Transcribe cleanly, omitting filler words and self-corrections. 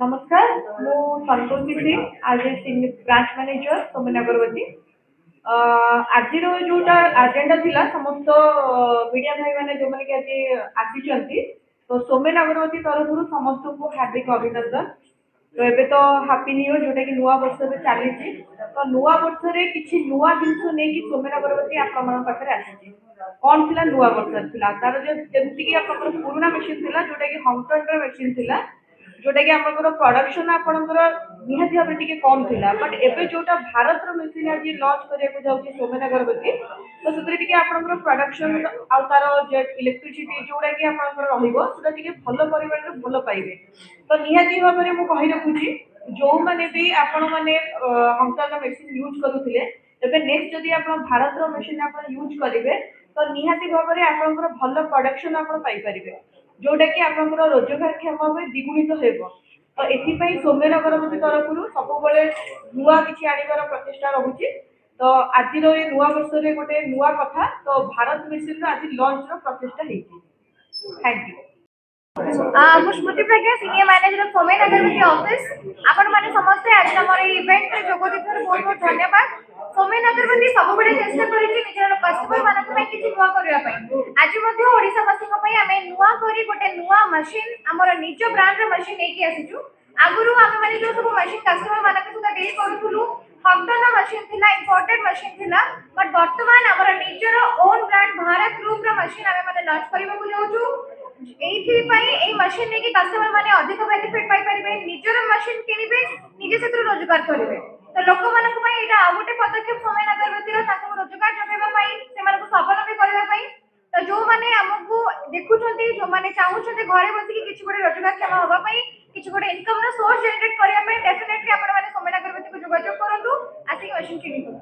नमस्कार मु संतोषी सिंह आज ब्रांच मैनेजर सोमेन अगरबती आज जोटा एजेंडा थिला समस्त मीडिया भाई मैंने जो मैंने आज आसी तो सोमेन अगरबती तरफ समस्त को हार्दिक अभिनंदन। तो एबे तो हैप्पी न्यू ईयर जोटा कि नुआ वर्ष में चली तो नुआ वर्ष में किसी नुआ जिनस नहीं कि सोमेन अगरबती आपण पाखे आसी कौन थिला नुआ वर्ष थिला तार जो जमती कि आपन पुराना मशीन थिला जोटा कि हंटर मशीन थिला जोटा कि आपनकर प्रोडक्शन आपनकर निहाती भाव टिके कम थिला बट एबे जोटा भारत रो मशीन आज लॉन्च करिया को जाउची सोमेन अगरबती तो सेतरे टिके आपनकर प्रोडक्शन आ तार जे इलेक्ट्रिसिटी जोटा कि आपनकर रहिबो सेटा टिके भलो परिमाण रे भलो पाइबे। तो निहाती भाव रे मु कहि रखुची जो माने भी आपण माने हंटर मशीन यूज करूथिले तबे नेक्स्ट जदी आपण भारत रो मशीन आपण यूज करिवे तो निहाती भाव रे आपनकर भलो प्रोडक्शन आपण पाइ परिबे जोटा कि आपनकर रोजगार क्षम में द्विगुणित हेबो। तो एथिपाई सोमेन अगरबती तरफ सब बेले नुआ किछि आनिबार प्रचेष्टा रहुछि। तो आज नुआ वर्ष रे गोटे नुआ कथा तो भारत मिशन आज लॉन्च रो प्रचेष्टा हेछि। Thank you. Smriti Pragya senior manager Somen Agarbatti office आपण माने समस्त आज हमर इवेंट रे जोग दिथर बहुत बहुत धन्यवाद। सोमेन अगरबती सब बड़े चेष्टा करिछि निजर कस्टमर मानक में किछि नुआ करिया पई आज मध्ये ओडिसा वासी को पई हमें नुआ करी गोटे नुआ मशीन हमर निज ब्रांड रे मशीन लेके आसीछु। आगुरु हम माने जो सब मशीन कस्टमर मानक सुदा डील करूथुलु हक्टन मशीन थिला इंपोर्टेड मशीन थिला बट वर्तमान हमर निजर own brand Bharat group ray machine हमें माने लॉन्च करबा को जाउछु। एथि पई ए मशीन लेके कस्टमर माने अधिक बेनिफिट पाई परिबे निजर मशीन किनिबे निजे सेत्र रोजगार करिवे। तो लोक मानक पई एटा आ गोटे पदक्षेप सोमेन अगरबती रो ताको रोजगार जोगेबा पई से मानक स्वावलंबी करबा पई तो जो माने हमकु देखुछंती जो माने चाहुछंती घरे बसी कि किछि गोटे रोजगार क्षम होबा पई किछि गोटे इनकम रो सोर्स जनरेट करिया पई डेफिनेटली आपण माने सोमेन अगरबती को जोगाजोग करंतु आसी मशीन किनिबो।